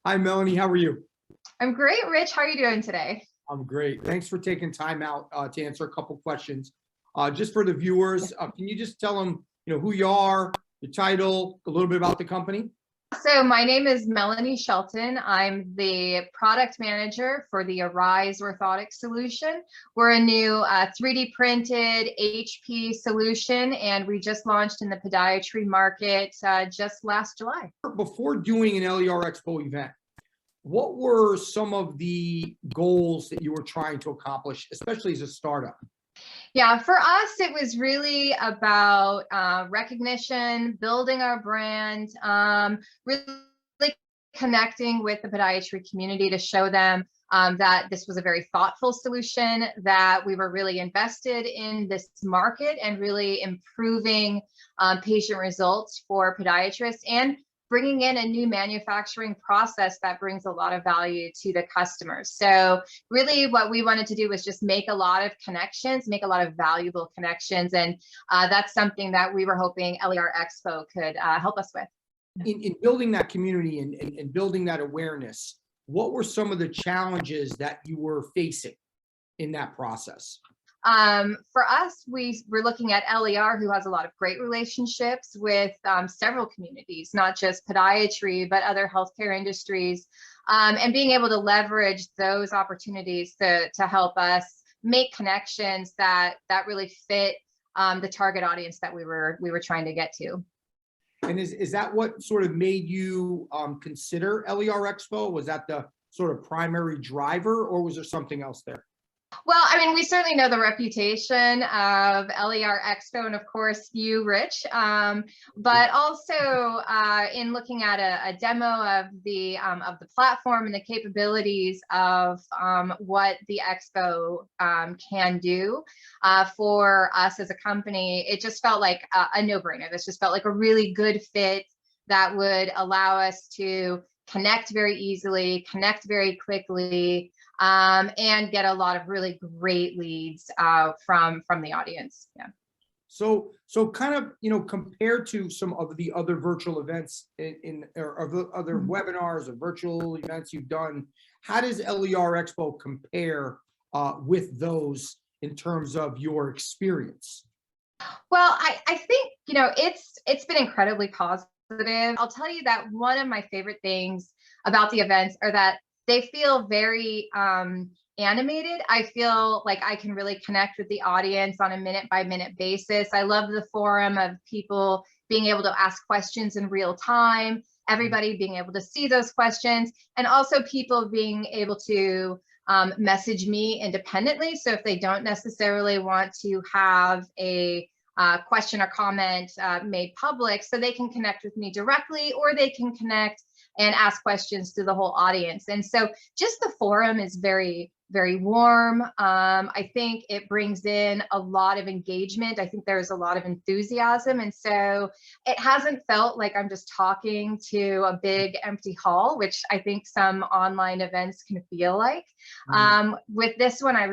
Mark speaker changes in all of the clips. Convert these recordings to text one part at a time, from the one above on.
Speaker 1: Hi, Melanie. How are you?
Speaker 2: I'm great, Rich. How are you doing today?
Speaker 1: I'm great. Thanks for taking time out to answer a couple questions. Just for the viewers, can you just tell them, who you are, your title, a little bit about the company?
Speaker 2: So my name is Melanie Shelton. I'm the product manager for the Arise orthotic solution. We're a new 3D printed HP solution, and we just launched in the podiatry market just last July.
Speaker 1: Before doing an lerEXPO event, what were some of the goals that you were trying to accomplish, especially as a startup?
Speaker 2: Yeah, for us, it was really about recognition, building our brand, really connecting with the podiatry community to show them that this was a very thoughtful solution, that we were really invested in this market and really improving patient results for podiatrists, and bringing in a new manufacturing process that brings a lot of value to the customers. So really what we wanted to do was just make a lot of connections, make a lot of valuable connections. And that's something that we were hoping lerEXPO could help us with.
Speaker 1: In building that community and building that awareness, what were some of the challenges that you were facing in that process?
Speaker 2: For us, we're looking at LER, who has a lot of great relationships with several communities, not just podiatry, but other healthcare industries, and being able to leverage those opportunities to help us make connections that really fit the target audience that we were trying to get to.
Speaker 1: And is that what sort of made you consider lerEXPO? Was that the sort of primary driver, or was there something else there?
Speaker 2: Well, I mean, we certainly know the reputation of lerEXPO, and of course you, Rich, but also in looking at a demo of the platform and the capabilities of what the expo can do for us as a company, it just felt like a no-brainer. This just felt like a really good fit that would allow us to connect very easily, connect very quickly, and get a lot of really great leads from the audience. Yeah.
Speaker 1: So kind of, compared to some of the other virtual events or other webinars or virtual events you've done, how does lerEXPO compare with those in terms of your experience?
Speaker 2: Well, I think, it's been incredibly positive. I'll tell you that one of my favorite things about the events are that they feel very animated. I feel like I can really connect with the audience on a minute-by-minute basis. I love the forum of people being able to ask questions in real time, everybody being able to see those questions, and also people being able to message me independently. So if they don't necessarily want to have a question or comment made public, so they can connect with me directly, or they can connect and ask questions to the whole audience. And so just the forum is very, very warm. I think it brings in a lot of engagement. I think there's a lot of enthusiasm. And so it hasn't felt like I'm just talking to a big empty hall, which I think some online events can feel like. With this one, I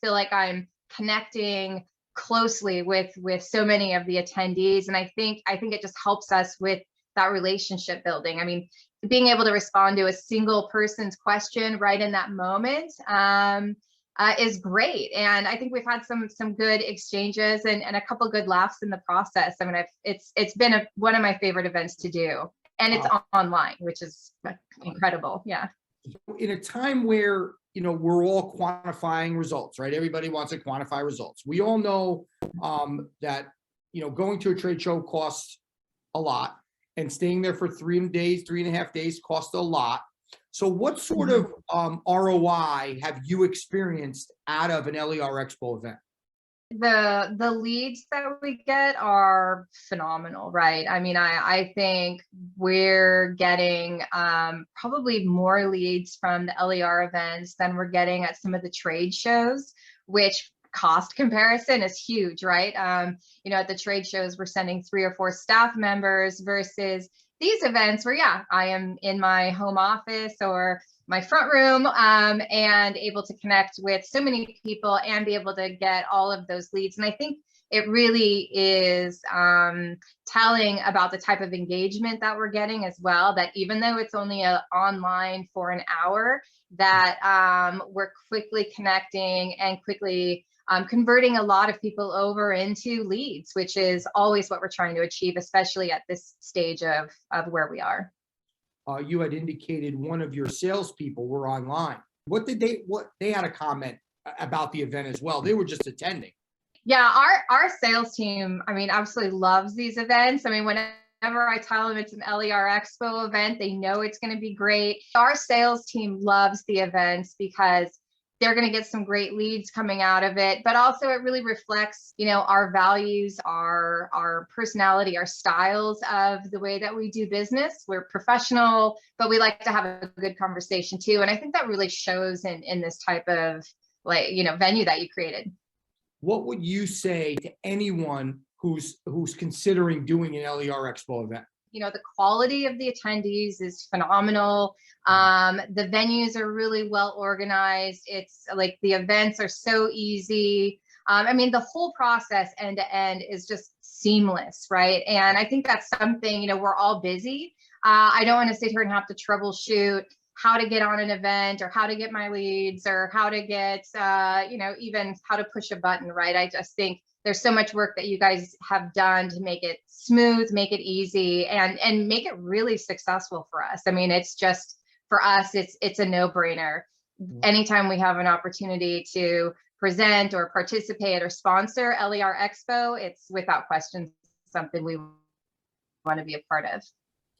Speaker 2: feel like I'm connecting closely with so many of the attendees. And I think it just helps us with that relationship building. I mean, being able to respond to a single person's question right in that moment is great. And I think we've had some good exchanges and a couple good laughs in the process. I mean, it's been one of my favorite events to do, and it's online, which is incredible. Yeah.
Speaker 1: In a time where we're all quantifying results, right? Everybody wants to quantify results. We all know that going to a trade show costs a lot, and staying there for 3.5 days costs a lot. So what sort of ROI have you experienced out of an lerEXPO event?
Speaker 2: The leads that we get are phenomenal, right? I mean, I think we're getting probably more leads from the LER events than we're getting at some of the trade shows, which cost comparison is huge, right? At the trade shows, we're sending 3 or 4 staff members versus these events where, yeah, I am in my home office or my front room and able to connect with so many people and be able to get all of those leads. And I think it really is telling about the type of engagement that we're getting as well, that even though it's only online for an hour, that we're quickly connecting and quickly converting a lot of people over into leads, which is always what we're trying to achieve, especially at this stage of where we are.
Speaker 1: You had indicated one of your salespeople were online. What they had a comment about the event as well. They were just attending.
Speaker 2: Yeah, our sales team, I mean, absolutely loves these events. I mean, whenever I tell them it's an lerEXPO event, they know it's going to be great. Our sales team loves the events because they're going to get some great leads coming out of it, but also it really reflects, you know, our values, our personality, our styles of the way that we do business. We're professional, but we like to have a good conversation too. And I think that really shows in this type of, like, you know, venue that you created.
Speaker 1: What would you say to anyone who's considering doing an lerEXPO event?
Speaker 2: You know, the quality of the attendees is phenomenal. The venues are really well organized. It's like the events are so easy. I mean, the whole process end to end is just seamless, right? And I think that's something, you know, we're all busy. I don't want to sit here and have to troubleshoot how to get on an event or how to get my leads or how to get, you know, even how to push a button, right? I just think there's so much work that you guys have done to make it smooth, make it easy, and make it really successful for us. I mean, it's just, for us, it's a no-brainer. Anytime we have an opportunity to present or participate or sponsor lerEXPO, it's without question something we want to be a part of.